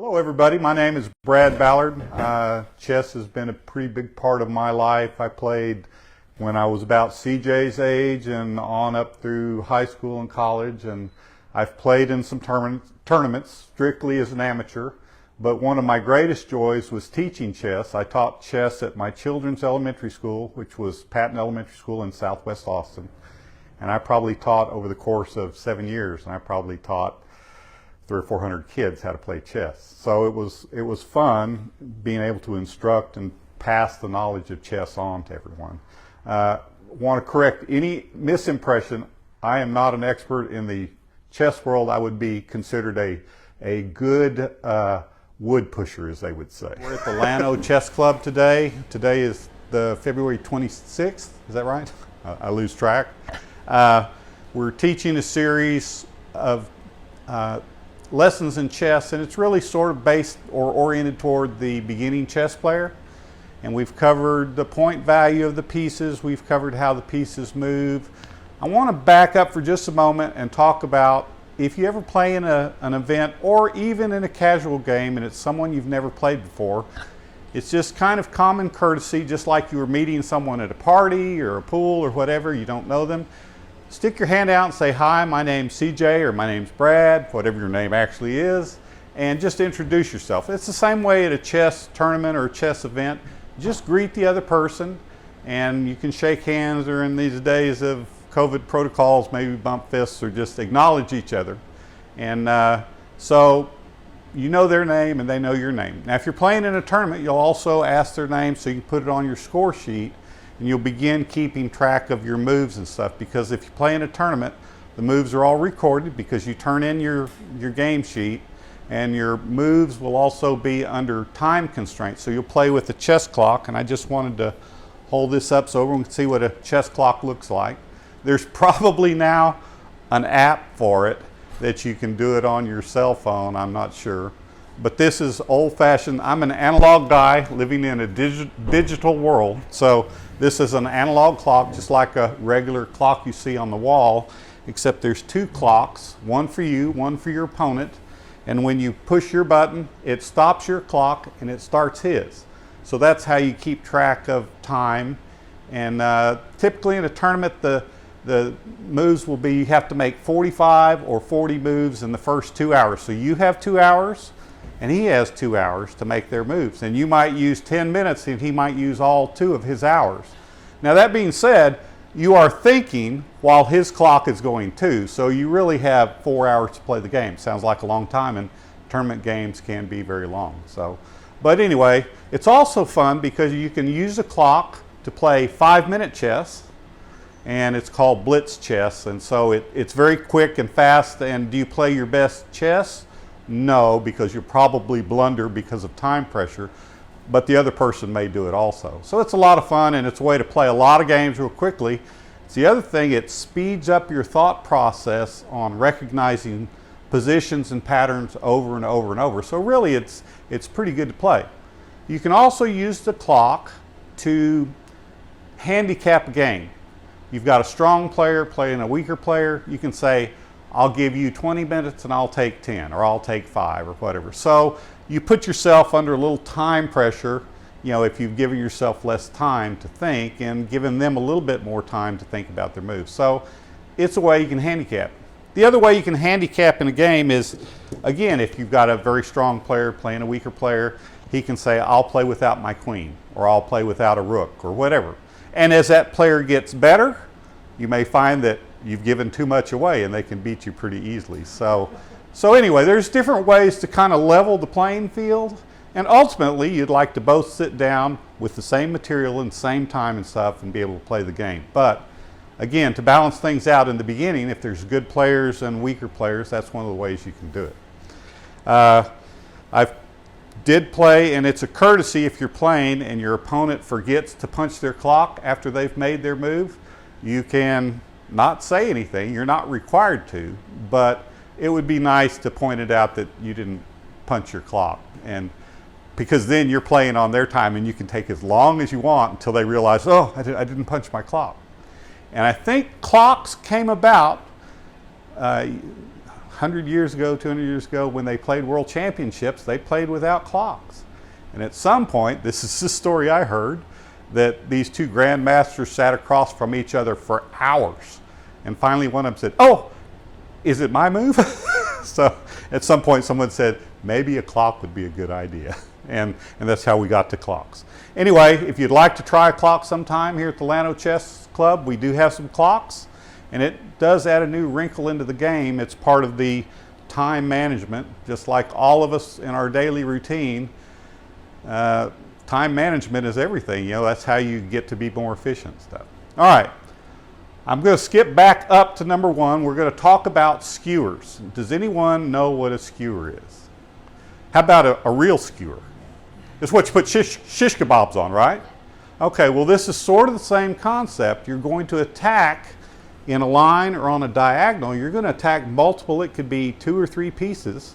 Hello everybody, my name is Brad Ballard. Chess has been a pretty big part of my life. I played when I was about CJ's age and on up through high school and college, and I've played in some tournaments strictly as an amateur, but one of my greatest joys was teaching chess. I taught chess at my children's elementary school, which was Patton Elementary School in Southwest Austin, and I probably taught over the course of 7 years, and I probably taught 300 or 400 kids how to play chess. So it was fun being able to instruct and pass the knowledge of chess on to everyone. Want to correct any misimpression. I am not an expert in the chess world. I would be considered a good wood pusher, as they would say. We're at the Llano Chess Club today. Today is the February 26th. Is that right? I lose track. We're teaching a series of lessons in chess, and it's really sort of based or oriented toward the beginning chess player. And we've covered the point value of the pieces. We've covered how the pieces move. I want to back up for just a moment and talk about if you ever play in an event or even in a casual game and it's someone you've never played before, it's just kind of common courtesy, just like you were meeting someone at a party or a pool or whatever, you don't know them. Stick your hand out and say, "Hi, my name's CJ," or "My name's Brad," whatever your name actually is, and just introduce yourself. It's the same way at a chess tournament or a chess event. Just greet the other person, and you can shake hands, or in these days of COVID protocols, maybe bump fists, or just acknowledge each other. And so you know their name and they know your name. Now, if you're playing in a tournament, you'll also ask their name so you can put it on your score sheet, and you'll begin keeping track of your moves and stuff, because if you play in a tournament, the moves are all recorded because you turn in your game sheet, and your moves will also be under time constraints. So you'll play with the chess clock, and I just wanted to hold this up so everyone can see what a chess clock looks like. There's probably now an app for it that you can do it on your cell phone, I'm not sure. But this is old-fashioned. I'm an analog guy living in a digital world. So this is an analog clock, just like a regular clock you see on the wall, except there's two clocks, one for you, one for your opponent. And when you push your button, it stops your clock and it starts his. So that's how you keep track of time. And typically in a tournament, the moves will be, you have to make 45 or 40 moves in the first 2 hours. So you have 2 hours, and he has 2 hours to make their moves. And you might use 10 minutes and he might use all 2 of his hours. Now, that being said, you are thinking while his clock is going too. So you really have 4 hours to play the game. Sounds like a long time, and tournament games can be very long. But anyway, it's also fun because you can use the clock to play 5-minute chess, and it's called blitz chess. And so it's very quick and fast. And do you play your best chess? No, because you'll probably blunder because of time pressure, but the other person may do it also. So it's a lot of fun, and it's a way to play a lot of games real quickly. It's the other thing, it speeds up your thought process on recognizing positions and patterns over and over and over. So really it's pretty good to play. You can also use the clock to handicap a game. You've got a strong player playing a weaker player. You can say, "I'll give you 20 minutes and I'll take 10, or I'll take 5, or whatever." So you put yourself under a little time pressure, if you've given yourself less time to think and given them a little bit more time to think about their moves. So it's a way you can handicap. The other way you can handicap in a game is, again, if you've got a very strong player playing a weaker player, he can say, "I'll play without my queen," or "I'll play without a rook," or whatever. And as that player gets better, you may find that you've given too much away and they can beat you pretty easily. So anyway, there's different ways to kind of level the playing field, and ultimately you'd like to both sit down with the same material and same time and stuff and be able to play the game. But again, to balance things out in the beginning, if there's good players and weaker players, that's one of the ways you can do it. I did play, and it's a courtesy if you're playing and your opponent forgets to punch their clock after they've made their move. You can not say anything, you're not required to, but it would be nice to point it out that you didn't punch your clock, and because then you're playing on their time and you can take as long as you want until they realize, "Oh, I didn't punch my clock." And I think clocks came about 100 years ago, 200 years ago, when they played world championships, they played without clocks. And at some point, this is the story I heard, that these two grandmasters sat across from each other for hours. And finally one of them said, "Oh, is it my move?" So at some point someone said, maybe a clock would be a good idea. And that's how we got to clocks. Anyway, if you'd like to try a clock sometime here at the Llano Chess Club, we do have some clocks. And it does add a new wrinkle into the game. It's part of the time management, just like all of us in our daily routine. Time management is everything. You know, that's how you get to be more efficient and stuff. All right. I'm going to skip back up to number 1. We're going to talk about skewers. Does anyone know what a skewer is? How about a real skewer? It's what you put shish kebabs on, right? Okay, well this is sort of the same concept. You're going to attack in a line or on a diagonal. You're going to attack multiple, it could be 2 or 3 pieces,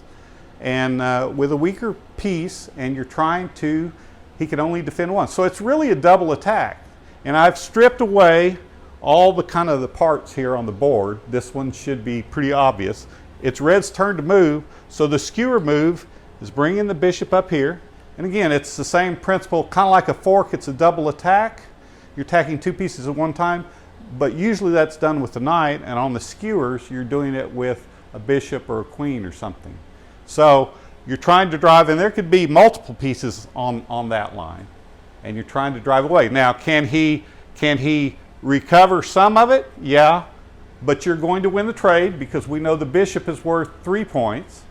and with a weaker piece, and you're trying to, he can only defend one. So it's really a double attack. And I've stripped away all the kind of the parts here on the board. This one should be pretty obvious. It's red's turn to move, so the skewer move is bringing the bishop up here. And again, it's the same principle, kind of like a fork, it's a double attack. You're attacking 2 pieces at one time, but usually that's done with the knight, and on the skewers, you're doing it with a bishop or a queen or something. So you're trying to drive, and there could be multiple pieces on that line, and you're trying to drive away. Now, can he recover some of it? Yeah, but you're going to win the trade because we know the bishop is worth 3 points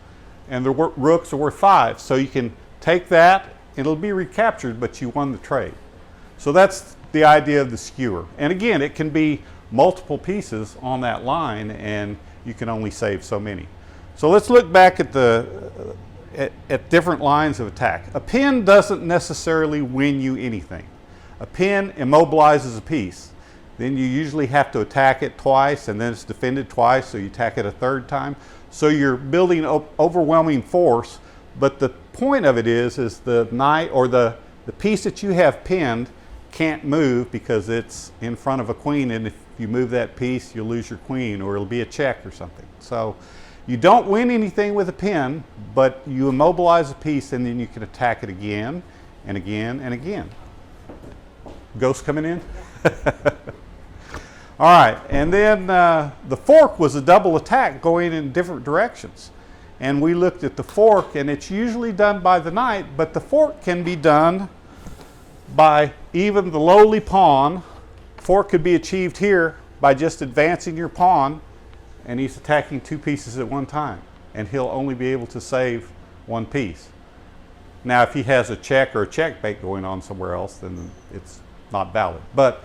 and the rooks are worth 5. So you can take that, it'll be recaptured, but you won the trade. So that's the idea of the skewer. And again, it can be multiple pieces on that line, and you can only save so many. So let's look back at at different lines of attack. A pin doesn't necessarily win you anything. A pin immobilizes a piece. Then you usually have to attack it twice, and then it's defended twice, so you attack it a 3rd time. So you're building overwhelming force, but the point of it is the knight or the piece that you have pinned can't move because it's in front of a queen, and if you move that piece, you'll lose your queen, or it'll be a check or something. So you don't win anything with a pin, but you immobilize a piece, and then you can attack it again and again and again. Ghosts coming in? All right, and then the fork was a double attack going in different directions. And we looked at the fork, and it's usually done by the knight, but the fork can be done by even the lowly pawn. Fork could be achieved here by just advancing your pawn, and he's attacking 2 pieces at one time, and he'll only be able to save 1 piece. Now, if he has a check or a checkmate going on somewhere else, then it's not valid. But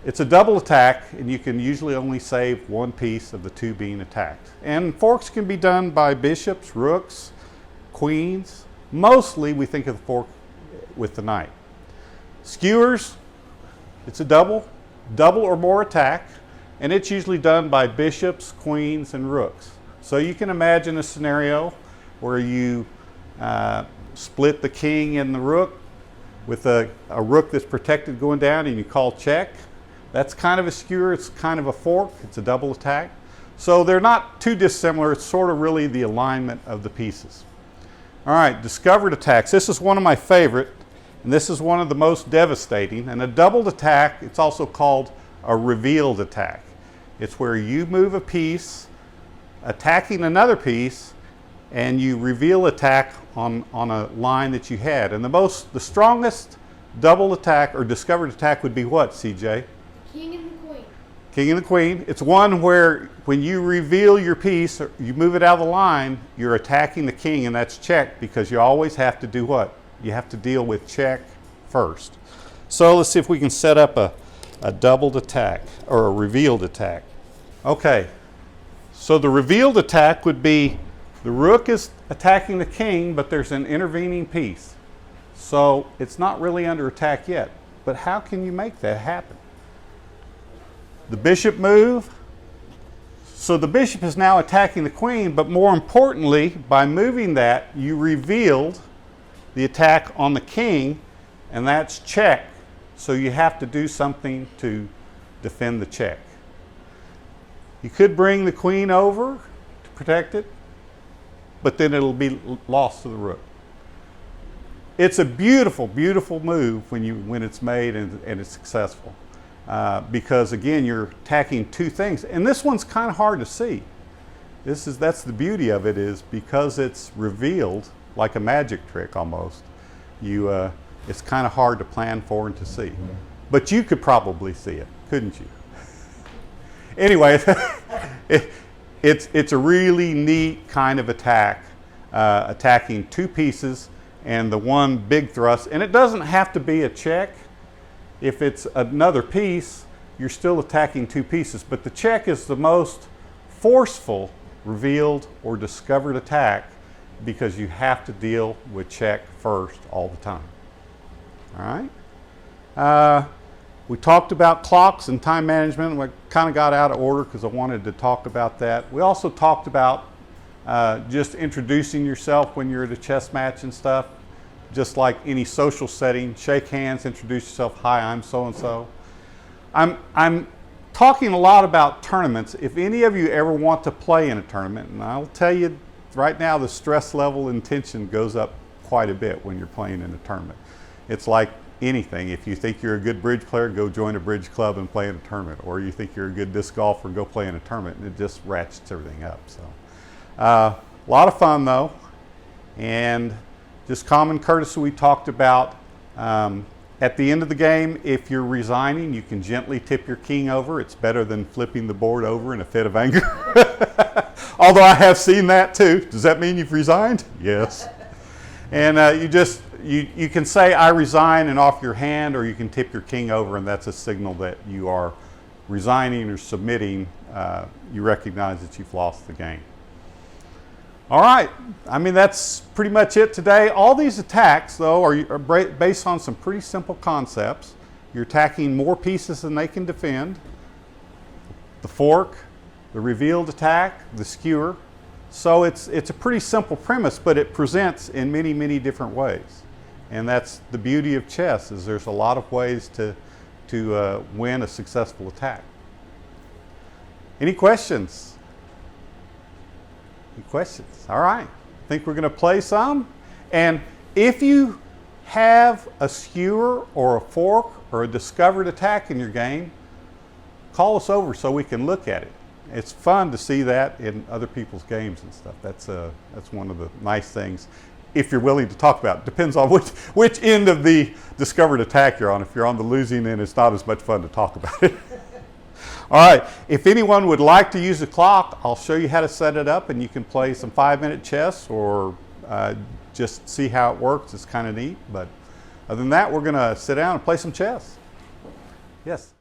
it's a double attack, and you can usually only save 1 piece of the 2 being attacked. And forks can be done by bishops, rooks, queens. Mostly we think of the fork with the knight. Skewers, it's a double or more attack, and it's usually done by bishops, queens, and rooks. So you can imagine a scenario where you split the king and the rook with a rook that's protected going down, and you call check. That's kind of a skewer, it's kind of a fork, it's a double attack. So they're not too dissimilar, it's sort of really the alignment of the pieces. All right, discovered attacks. This is one of my favorite, and this is one of the most devastating. And a doubled attack, it's also called a revealed attack. It's where you move a piece, attacking another piece, and you reveal attack on a line that you had. And the strongest double attack or discovered attack would be what, CJ? King and the queen. King and the queen. It's one where when you reveal your piece, or you move it out of the line, you're attacking the king, and that's check, because you always have to do what? You have to deal with check first. So let's see if we can set up a doubled attack or a revealed attack. Okay, so the revealed attack would be the rook is attacking the king, but there's an intervening piece. So it's not really under attack yet. But how can you make that happen? The bishop move. So the bishop is now attacking the queen, but more importantly, by moving that, you revealed the attack on the king, and that's check. So you have to do something to defend the check. You could bring the queen over to protect it, but then it'll be lost to the rook. It's a beautiful, beautiful move when it's made and it's successful. Because again, you're attacking two things. And this one's kind of hard to see. That's the beauty of it, is because it's revealed like a magic trick almost. It's kind of hard to plan for and to see. But you could probably see it, couldn't you? Anyway, it's a really neat kind of attack, attacking two pieces and the one big thrust. And it doesn't have to be a check. If it's another piece, you're still attacking two pieces. But the check is the most forceful revealed or discovered attack, because you have to deal with check first all the time. All right? We talked about clocks and time management. We kind of got out of order because I wanted to talk about that. We also talked about just introducing yourself when you're at a chess match and stuff. Just like any social setting, shake hands, introduce yourself. Hi, I'm so-and-so. I'm talking a lot about tournaments. If any of you ever want to play in a tournament, and I'll tell you right now, the stress level and tension goes up quite a bit when you're playing in a tournament. It's like anything. If you think you're a good bridge player, go join a bridge club and play in a tournament. Or you think you're a good disc golfer, go play in a tournament, and it just ratchets everything up. So, a lot of fun though, and just common courtesy we talked about. At the end of the game, if you're resigning, you can gently tip your king over. It's better than flipping the board over in a fit of anger. Although I have seen that too. Does that mean you've resigned? Yes. And you can say, I resign, and off your hand, or you can tip your king over, and that's a signal that you are resigning or submitting. You recognize that you've lost the game. All right, I mean, that's pretty much it today. All these attacks, though, are based on some pretty simple concepts. You're attacking more pieces than they can defend. The fork, the revealed attack, the skewer. So it's a pretty simple premise, but it presents in many, many different ways. And that's the beauty of chess, is there's a lot of ways to win a successful attack. Any questions? Any questions? All right. I think we're going to play some. And if you have a skewer or a fork or a discovered attack in your game, call us over so we can look at it. It's fun to see that in other people's games and stuff. That's one of the nice things, if you're willing to talk about it. Depends on which end of the discovered attack you're on. If you're on the losing end, it's not as much fun to talk about it. All right, if anyone would like to use a clock, I'll show you how to set it up, and you can play some 5-minute chess or just see how it works. It's kind of neat. But other than that, we're going to sit down and play some chess. Yes?